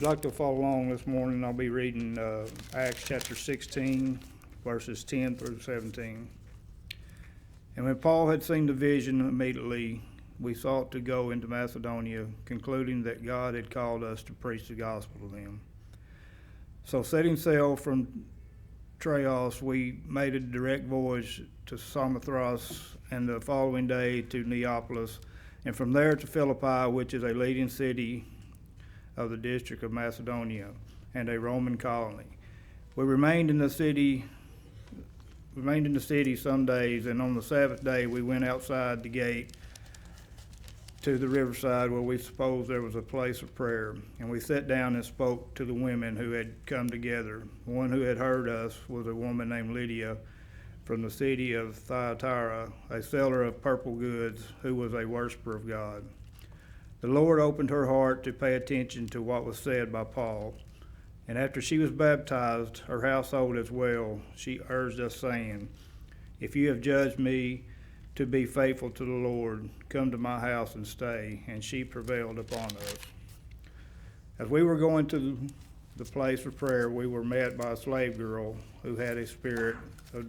If you'd like to follow along this morning, I'll be reading Acts chapter 16, verses 10 through 17. And when Paul had seen the vision immediately, we sought to go into Macedonia, concluding that God had called us to preach the gospel to them. So setting sail from Troas, we made a direct voyage to Samothrace, and the following day to Neapolis, and from there to Philippi, which is a leading city of the district of Macedonia and a Roman colony. We remained in the city some days, and on the Sabbath day we went outside the gate to the riverside, where we supposed there was a place of prayer. And we sat down and spoke to the women who had come together. One who had heard us was a woman named Lydia from the city of Thyatira, a seller of purple goods, who was a worshiper of God. The Lord opened her heart to pay attention to what was said by Paul. And after she was baptized, her household as well, she urged us, saying, "If you have judged me to be faithful to the Lord, come to my house and stay." And she prevailed upon us. As we were going to the place of prayer, we were met by a slave girl who had a spirit of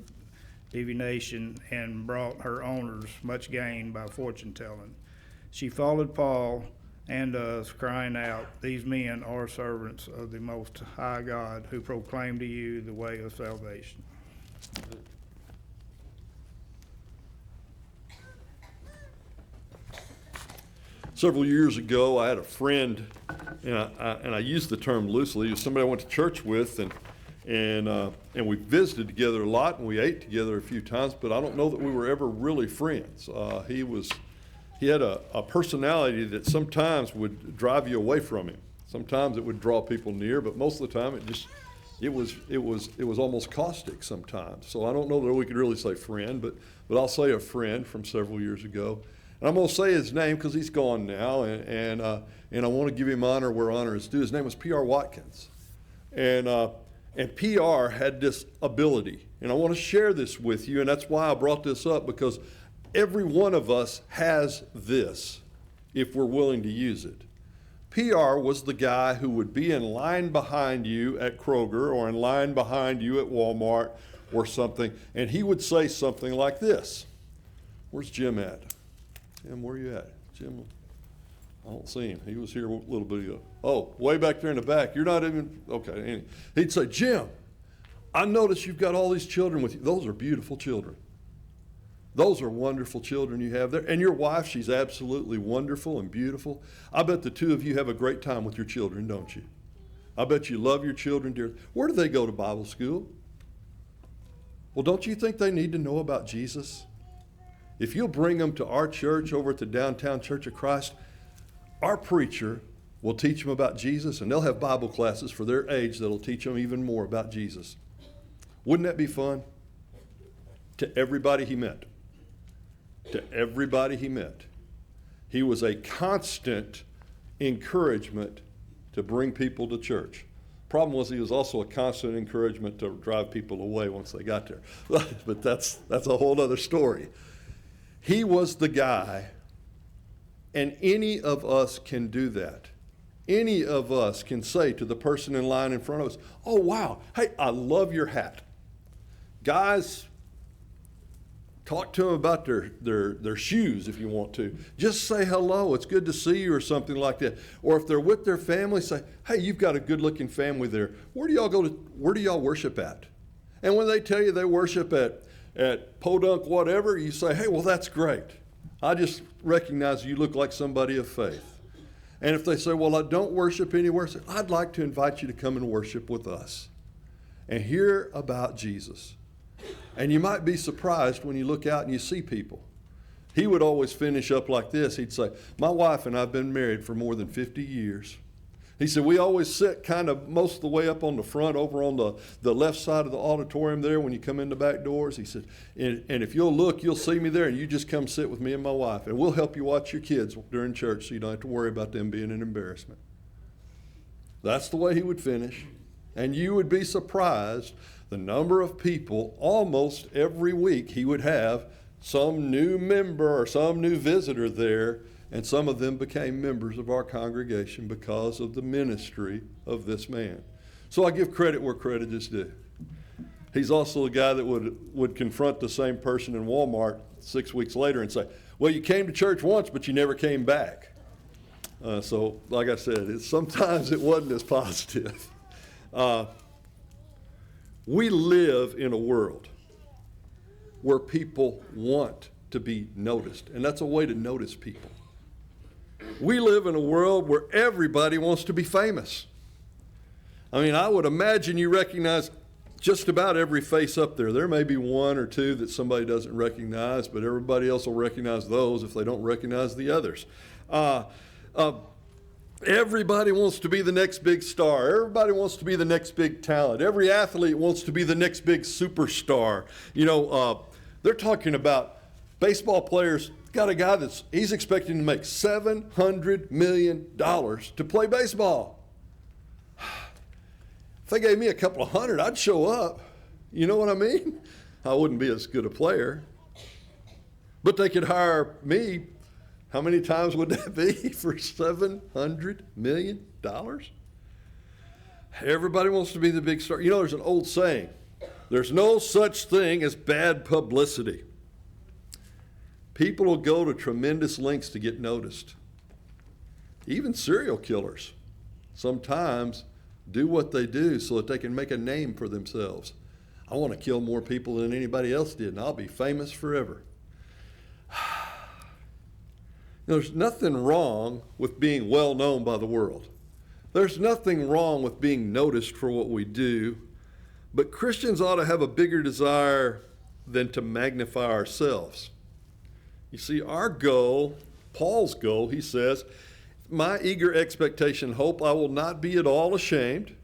divination and brought her owners much gain by fortune telling. She followed Paul and us, crying out, "These men are servants of the Most High God, who proclaim to you the way of salvation." Several years ago, I had a friend, and I used the term loosely. He was somebody I went to church with, and we visited together a lot, and we ate together a few times. But I don't know that we were ever really friends. He had a personality that sometimes would drive you away from him. Sometimes it would draw people near, but most of the time it was almost caustic sometimes. So I don't know that we could really say friend, but I'll say a friend from several years ago. And I'm going to say his name because he's gone now, and I want to give him honor where honor is due. His name was P.R. Watkins, and P.R. had this ability, and I want to share this with you, and that's why I brought this up, because every one of us has this if we're willing to use it. PR was the guy who would be in line behind you at Kroger or in line behind you at Walmart or something, and he would say something like this. Where's Jim at? Jim, where you at? Jim, I don't see him. He was here a little bit ago. Oh, way back there in the back. You're not even, okay. He'd say, "Jim, I noticed you've got all these children with you. Those are beautiful children. Those are wonderful children you have there. And your wife, she's absolutely wonderful and beautiful. I bet the two of you have a great time with your children, don't you? I bet you love your children dearly. Where do they go to Bible school? Well, don't you think they need to know about Jesus? If you'll bring them to our church over at the Downtown Church of Christ, our preacher will teach them about Jesus, and they'll have Bible classes for their age that'll teach them even more about Jesus." Wouldn't that be fun? To everybody he met. To everybody he met. He was a constant encouragement to bring people to church. Problem was, he was also a constant encouragement to drive people away once they got there. But that's a whole other story. He was the guy, and any of us can do that. Any of us can say to the person in line in front of us, "Oh, wow, hey, I love your hat." Guys, talk to them about their shoes if you want to. Just say hello, "It's good to see you," or something like that. Or if they're with their family, say, "Hey, you've got a good-looking family there. Where do y'all worship at?" And when they tell you they worship at Podunk whatever, you say, "Hey, well, that's great. I just recognize you look like somebody of faith." And if they say, "Well, I don't worship anywhere," say, "I'd like to invite you to come and worship with us and hear about Jesus." And you might be surprised when you look out and you see people. He would always finish up like this. He'd say, "My wife and I have been married for more than 50 years. He said, "We always sit kind of most of the way up on the front, over on the left side of the auditorium there when you come in the back doors." He said, and if you'll look, you'll see me there, and you just come sit with me and my wife, and we'll help you watch your kids during church so you don't have to worry about them being an embarrassment." That's the way he would finish. And you would be surprised the number of people almost every week he would have some new member or some new visitor there And some of them became members of our congregation because of the ministry of this man. So I give credit where credit is due. He's also a guy that would confront the same person in Walmart 6 weeks later and say, well, you came to church once, but you never came back. So like I said, sometimes it wasn't as positive. We live in a world where people want to be noticed, and that's a way to notice people. We live in a world where everybody wants to be famous. I mean, I would imagine you recognize just about every face up there. There may be one or two that somebody doesn't recognize, but everybody else will recognize those if they don't recognize the others. Everybody wants to be the next big star. Everybody wants to be the next big talent. Every athlete wants to be the next big superstar. You know, they're talking about baseball players. Got a guy he's expecting to make $700 million to play baseball. If they gave me a couple of hundred, I'd show up. You know what I mean? I wouldn't be as good a player. But they could hire me. How many times would that be for $700 million? Everybody wants to be the big star. You know, there's an old saying, there's no such thing as bad publicity. People will go to tremendous lengths to get noticed. Even serial killers sometimes do what they do so that they can make a name for themselves. I want to kill more people than anybody else did, and I'll be famous forever. There's nothing wrong with being well known by the world. There's nothing wrong with being noticed for what we do, but Christians ought to have a bigger desire than to magnify ourselves. You see, our goal, Paul's goal, he says, my eager expectation and hope, I will not be at all ashamed,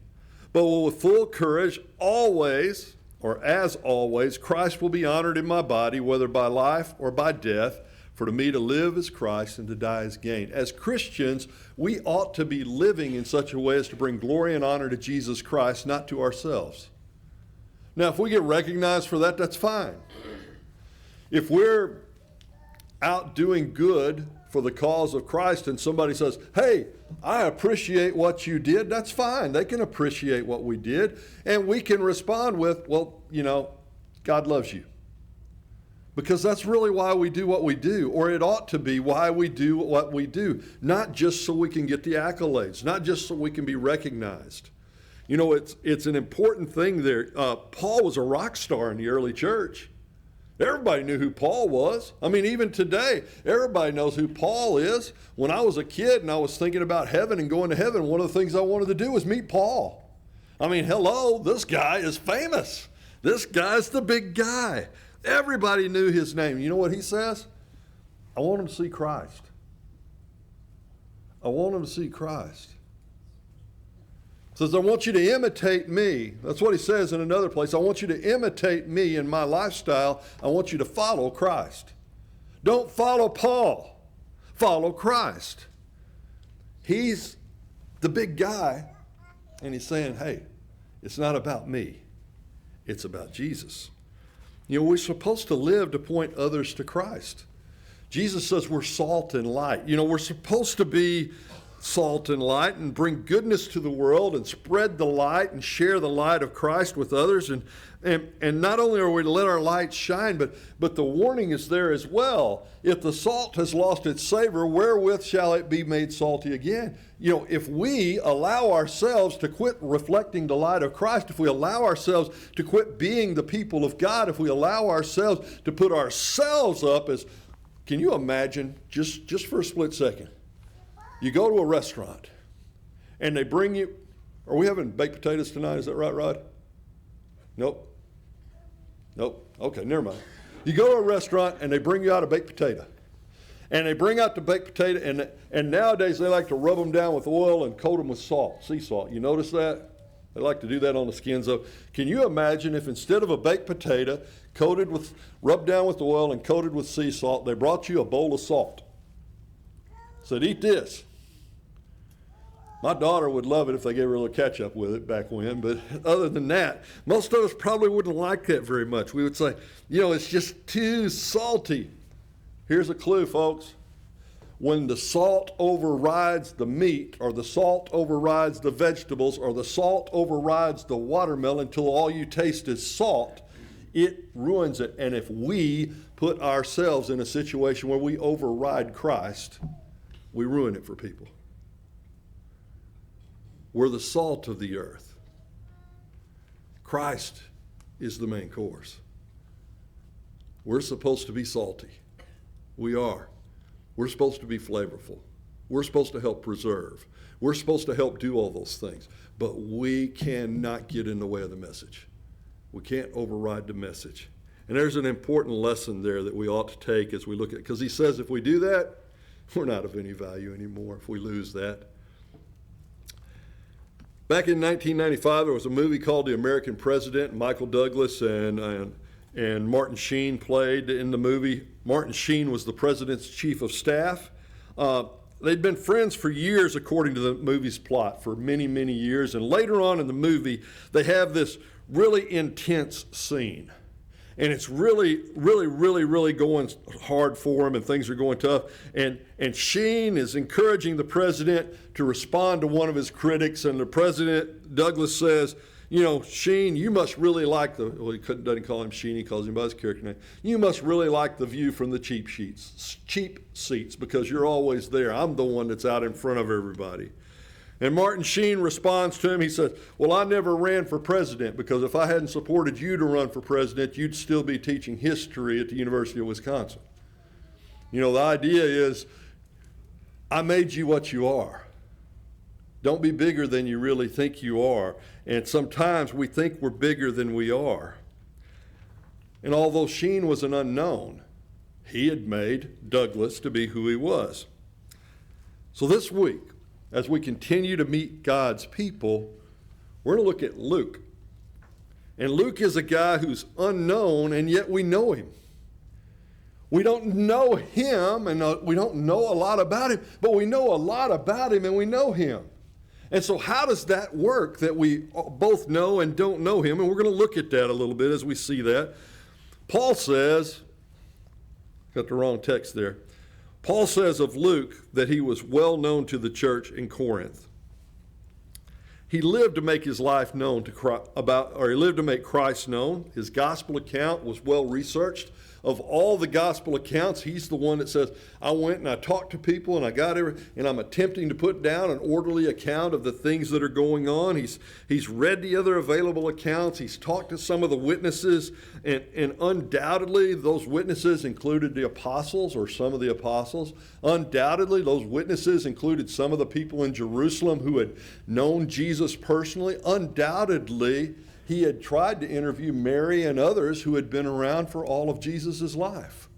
but will with full courage always, or as always, Christ will be honored in my body, whether by life or by death. For to me to live is Christ and to die is gain. As Christians, we ought to be living in such a way as to bring glory and honor to Jesus Christ, not to ourselves. Now, if we get recognized for that, that's fine. If we're out doing good for the cause of Christ and somebody says, hey, I appreciate what you did, that's fine. They can appreciate what we did. And we can respond with, well, you know, God loves you. Because that's really why we do what we do, or it ought to be why we do what we do, not just so we can get the accolades, not just so we can be recognized. You know, it's an important thing there. Paul was a rock star in the early church. Everybody knew who Paul was. I mean, even today, everybody knows who Paul is. When I was a kid and I was thinking about heaven and going to heaven, one of the things I wanted to do was meet Paul. I mean, hello, this guy is famous. This guy's the big guy. Everybody knew his name. You know what he says? I want him to see Christ. I want him to see Christ. He says, I want you to imitate me. That's what he says in another place. I want you to imitate me in my lifestyle. I want you to follow Christ. Don't follow Paul. Follow Christ. He's the big guy, and he's saying, hey, it's not about me. It's about Jesus. You know, we're supposed to live to point others to Christ. Jesus says we're salt and light. You know, we're supposed to be salt and light and bring goodness to the world and spread the light and share the light of Christ with others. And not only are we to let our light shine, but the warning is there as well. If the salt has lost its savor, wherewith shall it be made salty again? You know, if we allow ourselves to quit reflecting the light of Christ, if we allow ourselves to quit being the people of God, if we allow ourselves to put ourselves up as, can you imagine, just for a split second, you go to a restaurant and they bring you, are we having baked potatoes tonight? Is that right, Rod? Nope. Okay, never mind. You go to a restaurant and they bring you out a baked potato. And they bring out the baked potato, and nowadays they like to rub them down with oil and coat them with salt, sea salt. You notice that? They like to do that on the skins of. Can you imagine if instead of a baked potato rubbed down with oil and coated with sea salt, they brought you a bowl of salt? Said, eat this. My daughter would love it if they gave her a little ketchup with it back when, but other than that, most of us probably wouldn't like that very much. We would say, you know, it's just too salty. Here's a clue, folks. when the salt overrides the meat, or the salt overrides the vegetables, or the salt overrides the watermelon until all you taste is salt, it ruins it. And if we put ourselves in a situation where we override Christ, we ruin it for people. We're the salt of the earth. Christ is the main course. We're supposed to be salty. We are. We're supposed to be flavorful. We're supposed to help preserve. We're supposed to help do all those things. But we cannot get in the way of the message. We can't override the message. And there's an important lesson there that we ought to take as we look at it. Because he says if we do that, we're not of any value anymore if we lose that. Back in 1995, there was a movie called The American President. Michael Douglas and Martin Sheen played in the movie. Martin Sheen was the president's chief of staff. They'd been friends for years, according to the movie's plot, for many, many years. And later on in the movie, they have this really intense scene. And it's really, really, really, really going hard for him, and things are going tough. And Sheen is encouraging the president to respond to one of his critics. And the president, Douglas, says, you know, Sheen, you must really like well, he doesn't call him Sheen, he calls him by his character name. You must really like the view from the cheap seats, because you're always there. I'm the one that's out in front of everybody. And Martin Sheen responds to him. He says, well, I never ran for president, because if I hadn't supported you to run for president, you'd still be teaching history at the University of Wisconsin. You know, the idea is, I made you what you are. Don't be bigger than you really think you are. And sometimes we think we're bigger than we are. And although Sheen was an unknown, he had made Douglas to be who he was. So this week, as we continue to meet God's people, we're going to look at Luke. And Luke is a guy who's unknown, and yet we know him. We don't know him, and we don't know a lot about him, but we know a lot about him, and we know him. And so how does that work, that we both know and don't know him? And we're going to look at that a little bit as we see that. Paul says, got the wrong text there. Paul says of Luke that he was well known to the church in Corinth. He lived to make his life known he lived to make Christ known. His gospel account was well researched. Of all the gospel accounts, he's the one that says, I went and I talked to people and and I'm attempting to put down an orderly account of the things that are going on. He's read the other available accounts. He's talked to some of the witnesses, and undoubtedly those witnesses included the apostles, or some of the apostles. Undoubtedly those witnesses included some of the people in Jerusalem who had known Jesus personally. Undoubtedly, he had tried to interview Mary and others who had been around for all of Jesus' life.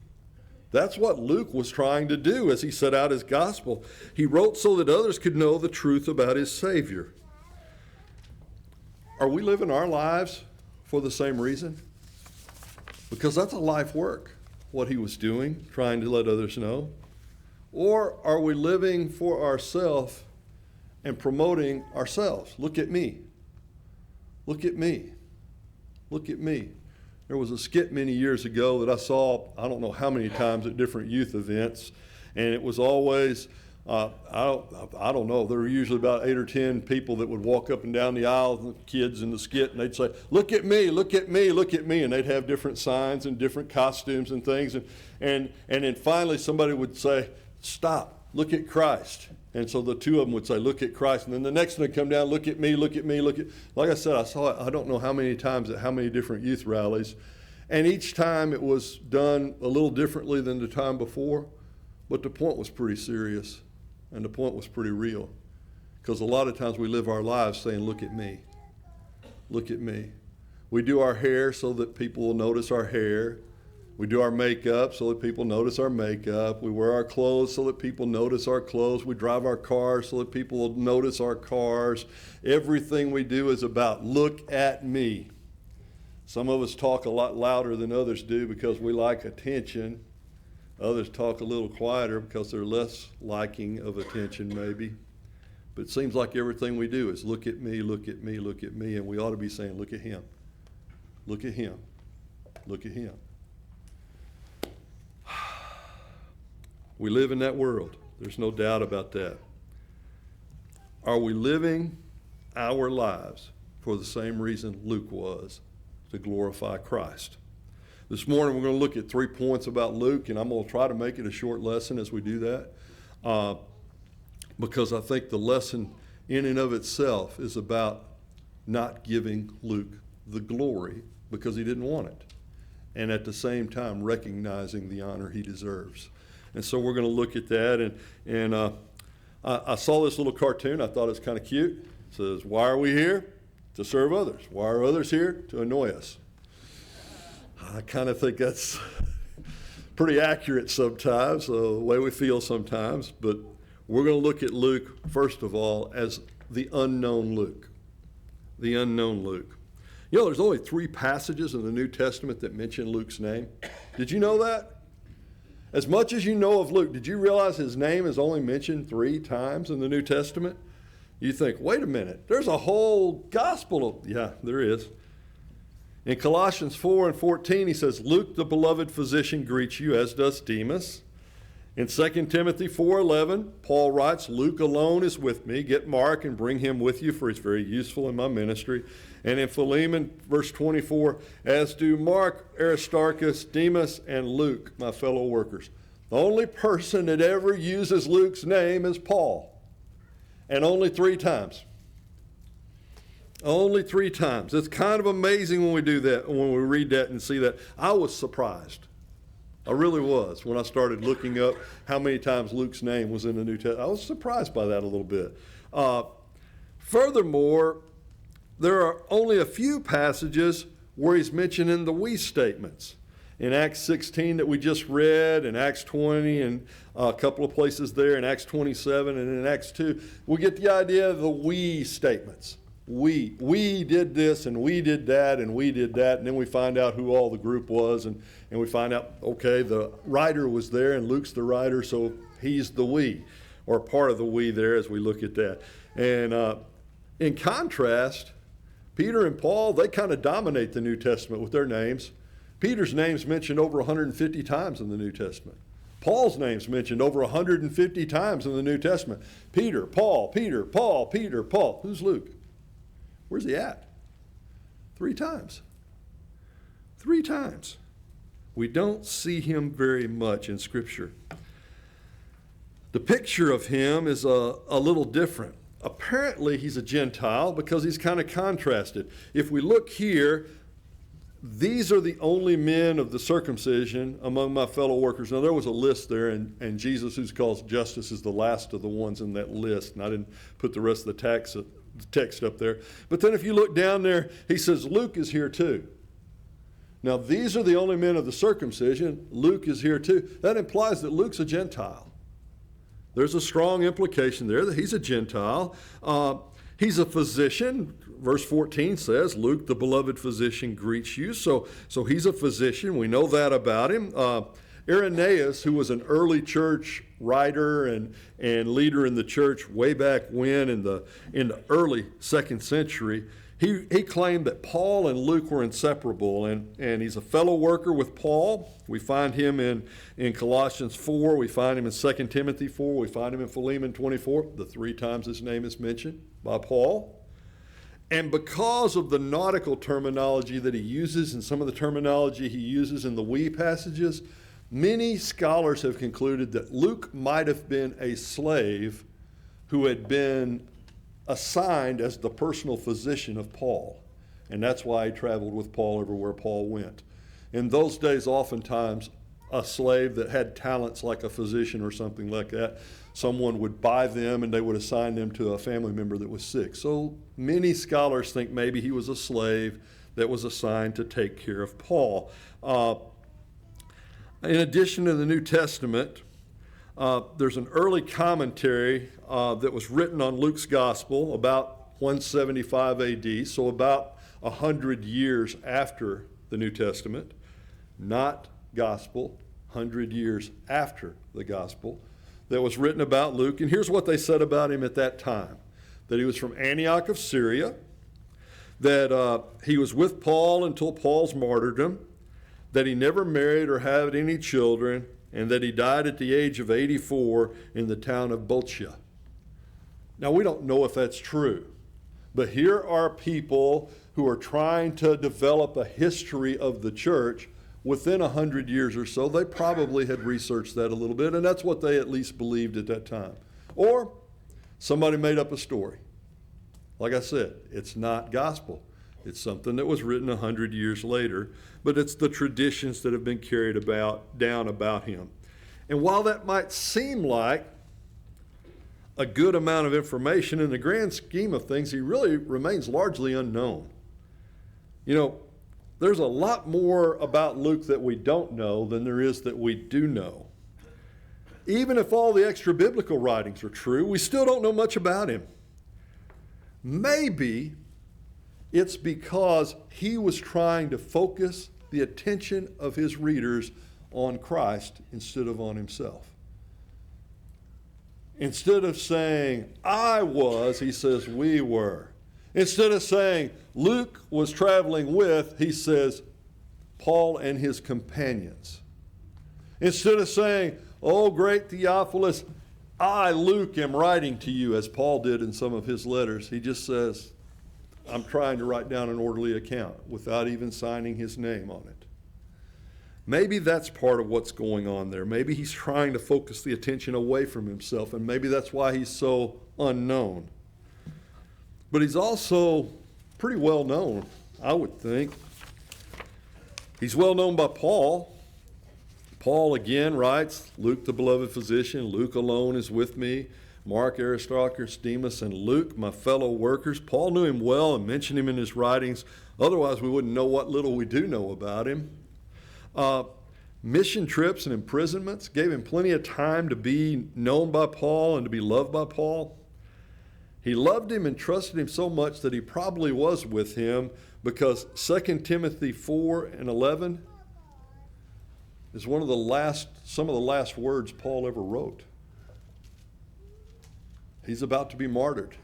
That's what Luke was trying to do as he set out his gospel. He wrote so that others could know the truth about his Savior. Are we living our lives for the same reason? Because that's a life work, what he was doing, trying to let others know. Or are we living for ourselves and promoting ourselves? Look at me. Look at me. Look at me. There was a skit many years ago that I saw, I don't know how many times at different youth events, and it was always, I don't know, there were usually about 8 or 10 people that would walk up and down the aisle, the kids in the skit, and they'd say, look at me, look at me, look at me, and they'd have different signs and different costumes and things, and then finally somebody would say, stop, look at Christ. And so the two of them would say, look at Christ. And then the next one would come down, look at me, look at me, look at. Like I said, I saw it, I don't know how many times at how many different youth rallies. And each time it was done a little differently than the time before. But the point was pretty serious. And the point was pretty real. Because a lot of times we live our lives saying, look at me. Look at me. We do our hair so that people will notice our hair. We do our makeup so that people notice our makeup. We wear our clothes so that people notice our clothes. We drive our cars so that people will notice our cars. Everything we do is about look at me. Some of us talk a lot louder than others do because we like attention. Others talk a little quieter because they're less liking of attention maybe. But it seems like everything we do is look at me, look at me, look at me. And we ought to be saying, look at him. Look at him. Look at him. We live in that world. There's no doubt about that. Are we living our lives for the same reason Luke was, to glorify Christ? This morning we're going to look at 3 points about Luke, and I'm going to try to make it a short lesson as we do that, because I think the lesson in and of itself is about not giving Luke the glory because he didn't want it, and at the same time recognizing the honor he deserves. And so we're going to look at that, and I saw this little cartoon. I thought it was kind of cute. It says, why are we here? To serve others. Why are others here? To annoy us. I kind of think that's pretty accurate sometimes, the way we feel sometimes. But we're going to look at Luke, first of all, as the unknown Luke. The unknown Luke. You know, there's only 3 passages in the New Testament that mention Luke's name. Did you know that? As much as you know of Luke, did you realize his name is only mentioned 3 times in the New Testament? You think, wait a minute, there's a whole gospel of, yeah, there is. In Colossians 4:14, he says, Luke, the beloved physician, greets you, as does Demas. In 2 Timothy 4:11, Paul writes, Luke alone is with me. Get Mark and bring him with you, for he's very useful in my ministry. And in Philemon, verse 24, as do Mark, Aristarchus, Demas, and Luke, my fellow workers. The only person that ever uses Luke's name is Paul. And only 3 times. Only 3 times. It's kind of amazing when we do that, when we read that and see that. I was surprised. I really was when I started looking up how many times Luke's name was in the New Testament. I was surprised by that a little bit. Furthermore, there are only a few passages where he's mentioned in the we statements. In Acts 16 that we just read, in Acts 20, and a couple of places there, in Acts 27, and in Acts 2, we get the idea of the we statements. We did this, and we did that, and we did that, and then we find out who all the group was, and we find out, okay, the writer was there, and Luke's the writer, so he's the we, or part of the we there as we look at that. And in contrast, Peter and Paul, they kind of dominate the New Testament with their names. Peter's name's mentioned over 150 times in the New Testament. Paul's name's mentioned over 150 times in the New Testament. Peter, Paul, Peter, Paul, Peter, Paul. Who's Luke? Where's he at? 3 times. 3 times. We don't see him very much in Scripture. The picture of him is a little different. Apparently he's a Gentile because he's kind of contrasted. If we look here, these are the only men of the circumcision among my fellow workers. Now, there was a list there, and Jesus, who's called Justus, is the last of the ones in that list. And I didn't put the rest of the text up there. But then if you look down there, he says Luke is here too. Now, these are the only men of the circumcision. Luke is here too. That implies that Luke's a Gentile. There's a strong implication there that he's a Gentile. He's a physician. Verse 14 says, Luke, the beloved physician, greets you. So he's a physician. We know that about him. Irenaeus, who was an early church writer and leader in the church way back when in the early 2nd century, he claimed that Paul and Luke were inseparable, and he's a fellow worker with Paul. We find him in Colossians 4. We find him in 2 Timothy 4. We find him in Philemon 24, the 3 times his name is mentioned by Paul. And because of the nautical terminology that he uses and some of the terminology he uses in the we passages, many scholars have concluded that Luke might have been a slave who had been assigned as the personal physician of Paul. And that's why he traveled with Paul everywhere Paul went. In those days, oftentimes, a slave that had talents like a physician or something like that, someone would buy them and they would assign them to a family member that was sick. So many scholars think maybe he was a slave that was assigned to take care of Paul. In addition to the New Testament, there's an early commentary that was written on Luke's gospel about 175 AD, so about 100 years after the New Testament. Not gospel, 100 years after the gospel, that was written about Luke. And here's what they said about him at that time: that he was from Antioch of Syria, that he was with Paul until Paul's martyrdom, that he never married or had any children, and that he died at the age of 84 in the town of Bochia. Now, we don't know if that's true, but here are people who are trying to develop a history of the church within 100 years or so. They probably had researched that a little bit, and that's what they at least believed at that time. Or somebody made up a story. Like I said, it's not gospel. It's something that was written 100 years later, but it's the traditions that have been carried down about him. And while that might seem like a good amount of information, in the grand scheme of things, he really remains largely unknown. You know, there's a lot more about Luke that we don't know than there is that we do know. Even if all the extra biblical writings are true, we still don't know much about him. Maybe it's because he was trying to focus the attention of his readers on Christ instead of on himself. Instead of saying, I was, he says, we were. Instead of saying, Luke was traveling with, he says, Paul and his companions. Instead of saying, oh, great Theophilus, I, Luke, am writing to you, as Paul did in some of his letters, he just says, I'm trying to write down an orderly account without even signing his name on it. Maybe that's part of what's going on there. Maybe he's trying to focus the attention away from himself, and maybe that's why he's so unknown. But he's also pretty well known, I would think. He's well known by Paul. Paul again writes, Luke the beloved physician, Luke alone is with me, Mark, Aristarchus, Demas, and Luke, my fellow workers. Paul knew him well and mentioned him in his writings. Otherwise, we wouldn't know what little we do know about him. Mission trips and imprisonments gave him plenty of time to be known by Paul and to be loved by Paul. He loved him and trusted him so much that he probably was with him, because 2 Timothy 4:11 is some of the last words Paul ever wrote. He's about to be martyred,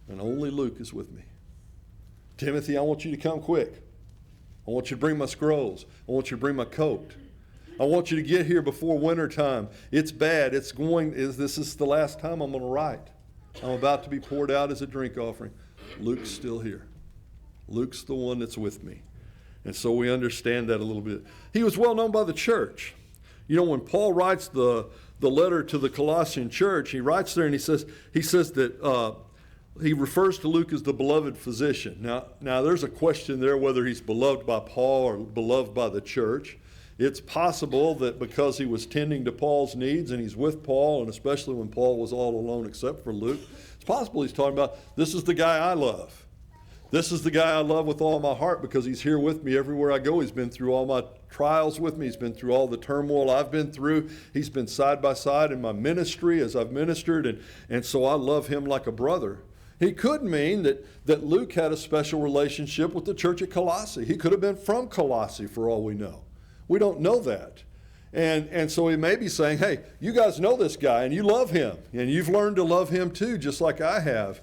and only Luke is with me. Timothy, I want you to come quick. I want you to bring my scrolls. I want you to bring my coat. I want you to get here before winter time. It's bad. This is the last time I'm going to write. I'm about to be poured out as a drink offering. Luke's still here. Luke's the one that's with me. And so we understand that a little bit. He was well known by the church. You know, when Paul writes the letter to the Colossian church, he writes there and he says that he refers to Luke as the beloved physician. Now there's a question there whether he's beloved by Paul or beloved by the church. It's possible that because he was tending to Paul's needs and he's with Paul, and especially when Paul was all alone except for Luke, it's possible he's talking about, this is the guy I love. This is the guy I love with all my heart because he's here with me everywhere I go. He's been through all my trials with me. He's been through all the turmoil I've been through. He's been side by side in my ministry as I've ministered, and so I love him like a brother. He could mean that Luke had a special relationship with the church at Colossae. He could have been from Colossae for all we know. We don't know that. And so he may be saying, hey, you guys know this guy and you love him and you've learned to love him too, just like I have.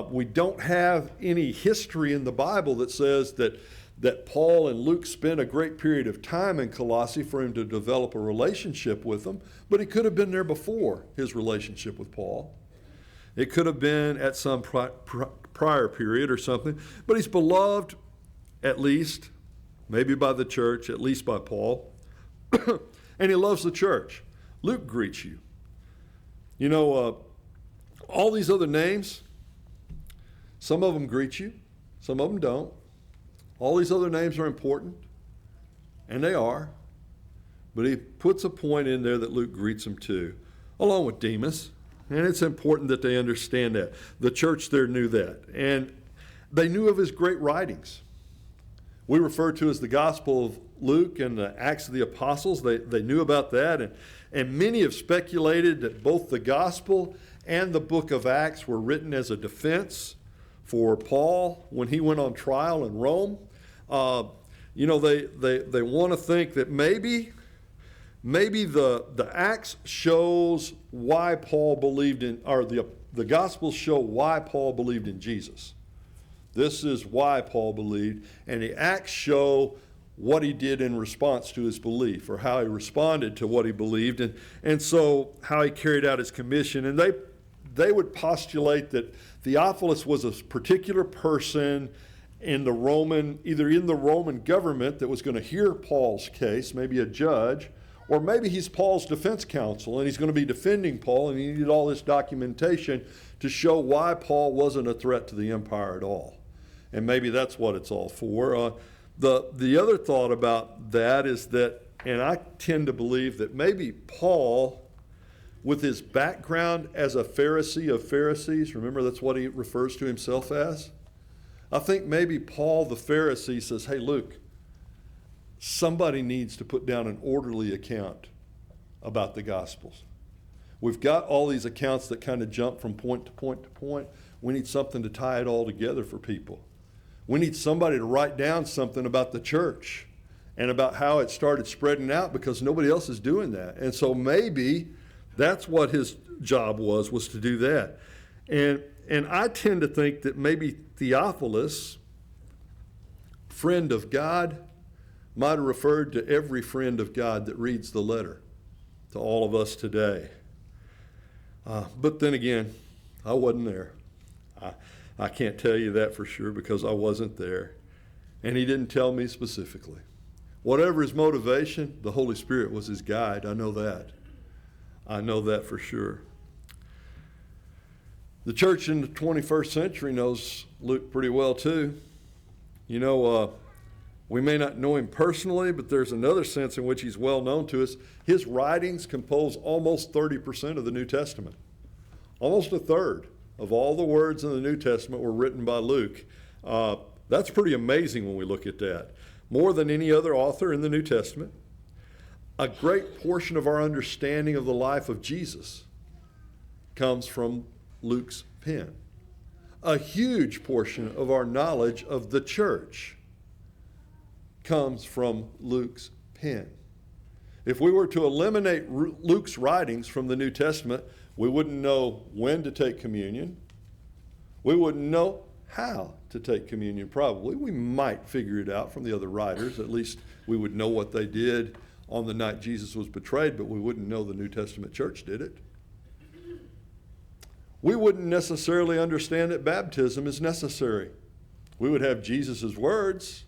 We don't have any history in the Bible that says that Paul and Luke spent a great period of time in Colossae for him to develop a relationship with them, but he could have been there before his relationship with Paul. It could have been at some prior period or something, but he's beloved at least, maybe by the church, at least by Paul, and he loves the church. Luke greets you. You know, all these other names, some of them greet you, some of them don't. All these other names are important, and they are, but he puts a point in there that Luke greets them too, along with Demas. And it's important that they understand that. The church there knew that. And they knew of his great writings. We refer to as the Gospel of Luke and the Acts of the Apostles. They knew about that. And many have speculated that both the Gospel and the book of Acts were written as a defense for Paul when he went on trial in Rome. You know, they want to think that maybe the Acts shows why Paul believed in, or the Gospels show why Paul believed in Jesus. This is why Paul believed, and the Acts show what he did in response to his belief, or how he responded to what he believed, and so how he carried out his commission. And they would postulate that Theophilus was a particular person in the Roman, either in the Roman government that was going to hear Paul's case, maybe a judge, or maybe he's Paul's defense counsel and he's going to be defending Paul, and he needed all this documentation to show why Paul wasn't a threat to the empire at all. And maybe that's what it's all for. The other thought about that is that, and I tend to believe that maybe Paul, with his background as a Pharisee of Pharisees, remember that's what he refers to himself as? I think maybe Paul the Pharisee says, hey, Luke, somebody needs to put down an orderly account about the Gospels. We've got all these accounts that kind of jump from point to point to point. We need something to tie it all together for people. We need somebody to write down something about the church and about how it started spreading out, because nobody else is doing that. And so maybe that's what his job was to do that. And I tend to think that maybe Theophilus, friend of God, might have referred to every friend of God that reads the letter to all of us today. But then again, I wasn't there. I can't tell you that for sure because I wasn't there. And he didn't tell me specifically. Whatever his motivation, the Holy Spirit was his guide. I know that. I know that for sure. The church in the 21st century knows Luke pretty well too. You know, we may not know him personally, but there's another sense in which he's well known to us. His writings compose almost 30% of the New Testament. Almost a third of all the words in the New Testament were written by Luke. That's pretty amazing when we look at that. More than any other author in the New Testament. A great portion of our understanding of the life of Jesus comes from Luke's pen. A huge portion of our knowledge of the church comes from Luke's pen. If we were to eliminate Luke's writings from the New Testament, we wouldn't know when to take communion. We wouldn't know how to take communion, probably. We might figure it out from the other writers. At least we would know what they did on the night Jesus was betrayed, but we wouldn't know the New Testament church did it. We wouldn't necessarily understand that baptism is necessary. We would have Jesus' words.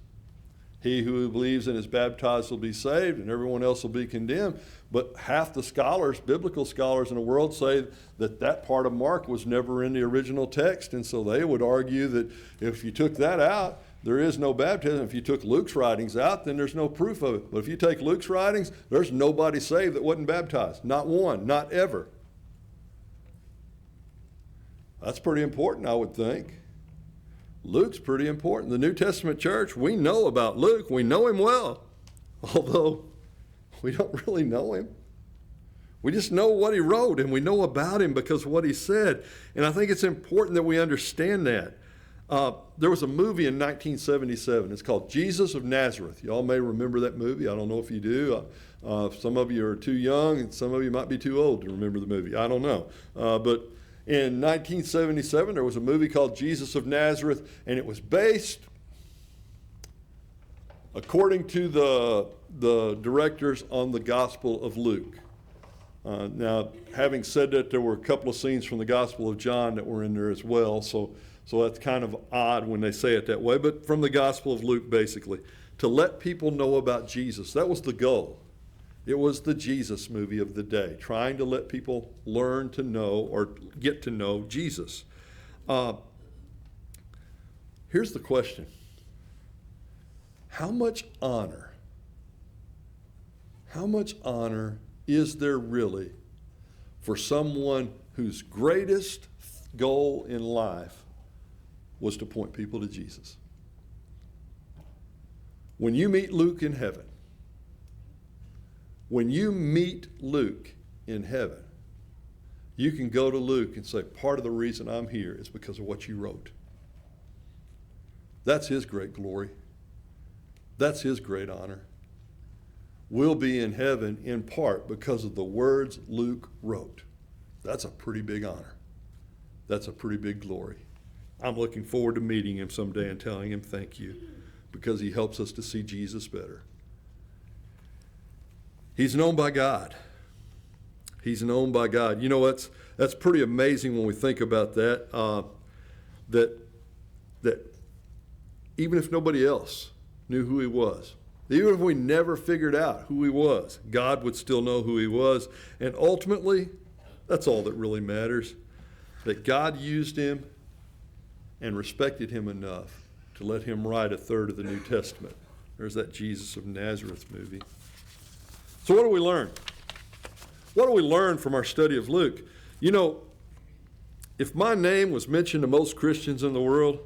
He who believes and is baptized will be saved, and everyone else will be condemned. But half the scholars, biblical scholars in the world, say that that part of Mark was never in the original text, and so they would argue that if you took that out, there is no baptism. If you took Luke's writings out, then there's no proof of it. But if you take Luke's writings, there's nobody saved that wasn't baptized. Not one, not ever. That's pretty important, I would think. Luke's pretty important. The New Testament church, we know about Luke. We know him well, although we don't really know him. We just know what he wrote, and we know about him because of what he said. And I think it's important that we understand that. There was a movie in 1977. It's called Jesus of Nazareth. Y'all may remember that movie. I don't know if you do. Some of you are too young, and some of you might be too old to remember the movie. I don't know. But in 1977, there was a movie called Jesus of Nazareth, and it was based, according to the directors, on the Gospel of Luke. Now, having said that, there were a couple of scenes from the Gospel of John that were in there as well, so that's kind of odd when they say it that way, but from the Gospel of Luke, basically, to let people know about Jesus. That was the goal. It was the Jesus movie of the day, trying to let people learn to know or get to know Jesus. Here's the question. How much honor is there really for someone whose greatest goal in life was to point people to Jesus? When you meet Luke in heaven, you can go to Luke and say, part of the reason I'm here is because of what you wrote. That's his great glory. That's his great honor. We'll be in heaven in part because of the words Luke wrote. That's a pretty big honor. That's a pretty big glory. I'm looking forward to meeting him someday and telling him thank you. because he helps us to see Jesus better. He's known by God. He's known by God. You know, that's pretty amazing when we think about that, that even if nobody else knew who he was, even if we never figured out who he was, God would still know who he was. And ultimately, that's all that really matters, that God used him and respected him enough to let him write a third of the New Testament. There's that Jesus of Nazareth movie. So what do we learn? What do we learn from our study of Luke? You know, if my name was mentioned to most Christians in the world,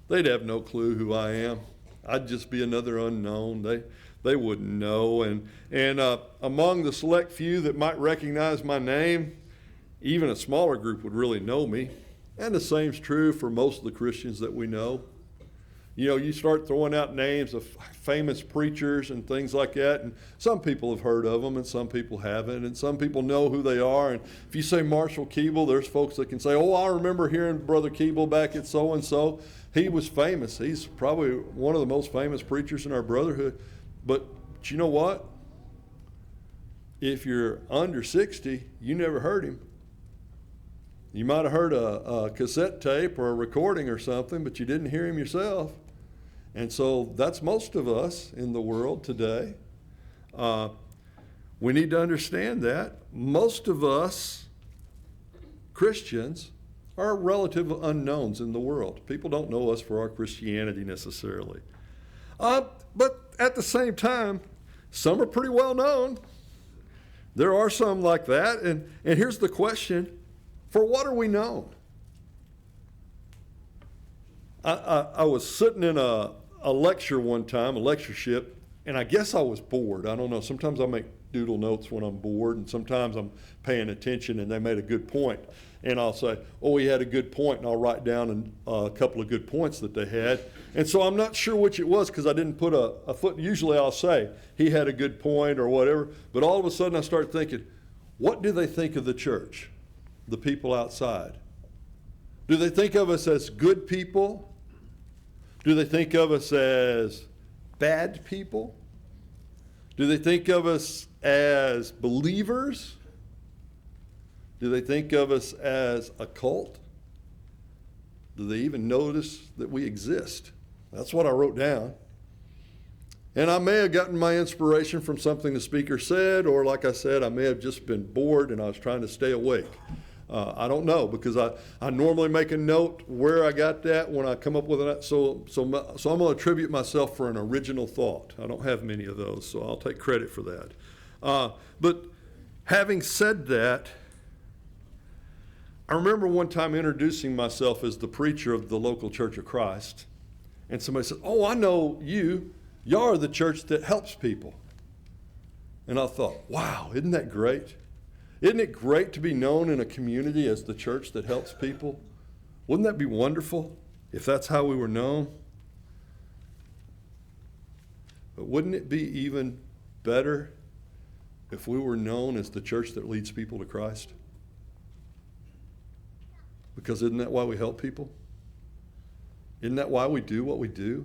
they'd have no clue who I am. I'd just be another unknown. They wouldn't know. And among the select few that might recognize my name, even a smaller group would really know me. And the same's true for most of the Christians that we know. You know, you start throwing out names of famous preachers and things like that, and some people have heard of them and some people haven't, and some people know who they are. And if you say Marshall Keeble, there's folks that can say, oh, I remember hearing Brother Keeble back at so-and-so. He was famous. He's probably one of the most famous preachers in our brotherhood. But you know what? If you're under 60, you never heard him. You might have heard a cassette tape or a recording or something, but you didn't hear him yourself. And so that's most of us in the world today. We need to understand that. Most of us Christians are relative unknowns in the world. People don't know us for our Christianity necessarily. But at the same time, some are pretty well known. There are some like that. And here's the question. For what are we known? I was sitting in a lecture one time, a lectureship, and I guess I was bored. I don't know. Sometimes I make doodle notes when I'm bored, and sometimes I'm paying attention and they made a good point. And I'll say, oh, he had a good point, and I'll write down a couple of good points that they had. And so I'm not sure which it was because I didn't put a foot. Usually I'll say, he had a good point or whatever. But all of a sudden I start thinking, what do they think of the church? The people outside? Do they think of us as good people? Do they think of us as bad people? Do they think of us as believers? Do they think of us as a cult? Do they even notice that we exist? That's what I wrote down. And I may have gotten my inspiration from something the speaker said, or like I said, I may have just been bored and I was trying to stay awake. I don't know, because I normally make a note where I got that when I come up with it. So I'm going to attribute myself for an original thought. I don't have many of those, so I'll take credit for that. But having said that, I remember one time introducing myself as the preacher of the local Church of Christ, and somebody said, oh, I know you. Y'all are the church that helps people. And I thought, wow, isn't that great? Isn't it great to be known in a community as the church that helps people? Wouldn't that be wonderful if that's how we were known? But wouldn't it be even better if we were known as the church that leads people to Christ? Because isn't that why we help people? Isn't that why we do what we do?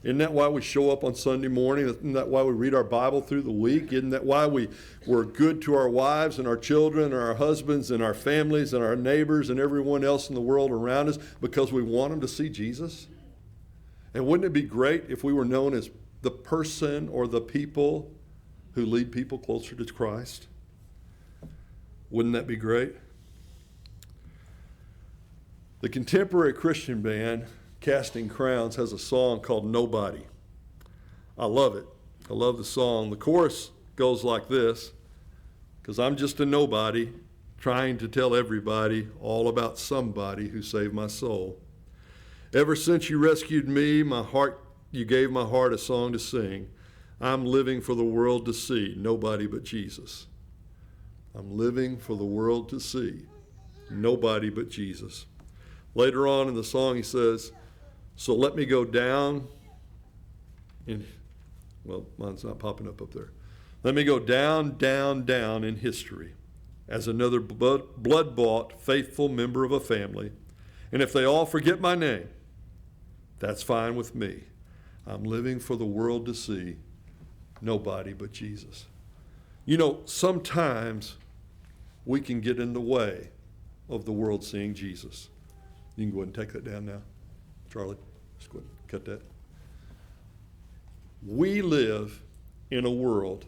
Isn't that why we show up on Sunday morning? Isn't that why we read our Bible through the week? Isn't that why we're good to our wives and our children and our husbands and our families and our neighbors and everyone else in the world around us? Because we want them to see Jesus? And wouldn't it be great if we were known as the person or the people who lead people closer to Christ? Wouldn't that be great? The contemporary Christian band Casting Crowns has a song called Nobody. I love it. I love the song. The chorus goes like this: because I'm just a nobody trying to tell everybody all about somebody who saved my soul. Ever since you rescued me, you gave my heart a song to sing. I'm living for the world to see, nobody but Jesus. I'm living for the world to see, nobody but Jesus. Later on in the song he says, so let me go down well, mine's not popping up there. Let me go down, down, down in history as another blood-bought, faithful member of a family. And if they all forget my name, that's fine with me. I'm living for the world to see nobody but Jesus. You know, sometimes we can get in the way of the world seeing Jesus. You can go ahead and take that down now. Charlie, just go ahead and cut that. We live in a world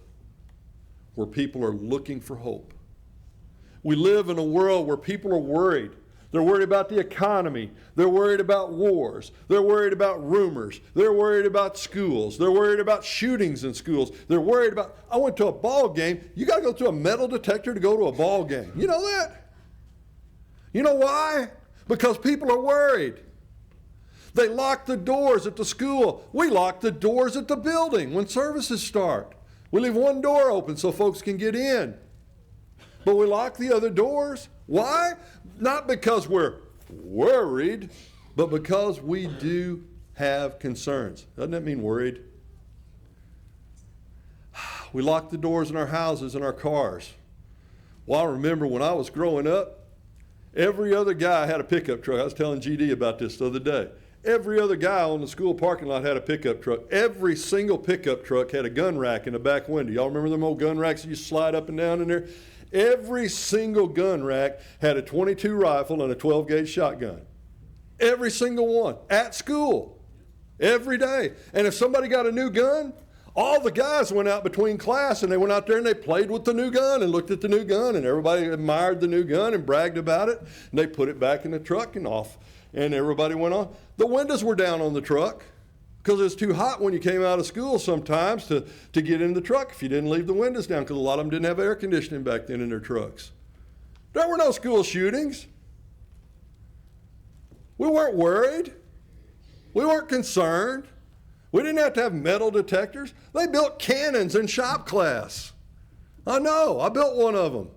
where people are looking for hope. We live in a world where people are worried. They're worried about the economy. They're worried about wars. They're worried about rumors. They're worried about schools. They're worried about shootings in schools. They're worried about, I went to a ball game. You got to go through a metal detector to go to a ball game. You know that? You know why? Because people are worried. They lock the doors at the school. We lock the doors at the building when services start. We leave one door open so folks can get in. But we lock the other doors. Why? Not because we're worried, but because we do have concerns. Doesn't that mean worried? We lock the doors in our houses and our cars. Well, I remember when I was growing up, every other guy had a pickup truck. I was telling GD about this the other day. Every other guy on the school parking lot had a pickup truck. Every single pickup truck had a gun rack in the back window. Y'all remember them old gun racks that you slide up and down in there? Every single gun rack had a .22 rifle and a 12-gauge shotgun. Every single one at school, every day. And if somebody got a new gun, all the guys went out between class and they went out there and they played with the new gun and looked at the new gun, and everybody admired the new gun and bragged about it. And they put it back in the truck and off, and everybody went on. The windows were down on the truck, because it was too hot when you came out of school sometimes to get in the truck if you didn't leave the windows down, because a lot of them didn't have air conditioning back then in their trucks. There were no school shootings. We weren't worried. We weren't concerned. We didn't have to have metal detectors. They built cannons in shop class. I know, I built one of them.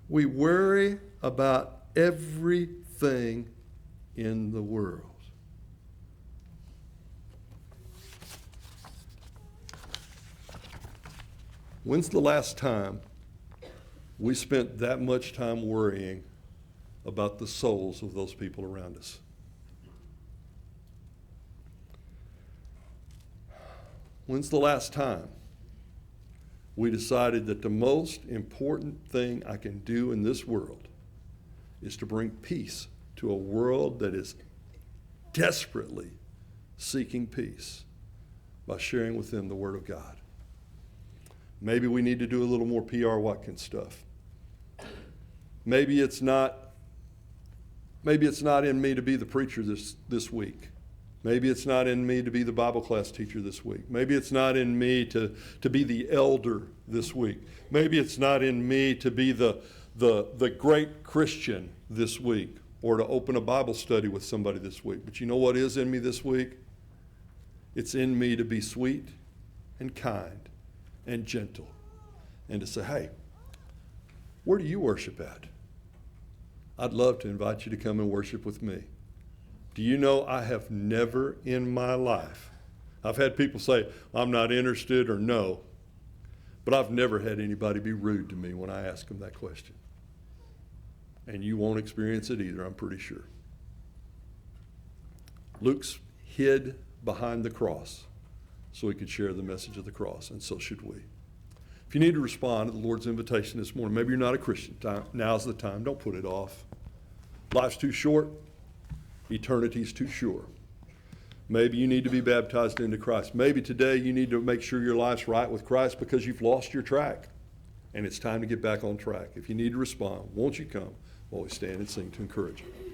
We worry about everything in the world. When's the last time we spent that much time worrying about the souls of those people around us? When's the last time we decided that the most important thing I can do in this world is to bring peace to a world that is desperately seeking peace by sharing with them the Word of God? Maybe we need to do a little more P.R. Watkins stuff. Maybe it's not in me to be the preacher this week. Maybe it's not in me to be the Bible class teacher this week. Maybe it's not in me to be the elder this week. Maybe it's not in me to be the great Christian this week, or to open a Bible study with somebody this week. But you know what is in me this week? It's in me to be sweet and kind and gentle, and to say, hey, where do you worship at? I'd love to invite you to come and worship with me. Do you know I have never in my life, I've had people say, I'm not interested or no, but I've never had anybody be rude to me when I ask them that question. And you won't experience it either, I'm pretty sure. Luke's hid behind the cross so he could share the message of the cross, and so should we. If you need to respond to the Lord's invitation this morning, maybe you're not a Christian, now's the time. Don't put it off. Life's too short. Eternity's too sure. Maybe you need to be baptized into Christ. Maybe today you need to make sure your life's right with Christ because you've lost your track, and it's time to get back on track. If you need to respond, won't you come while we stand and sing to encourage you?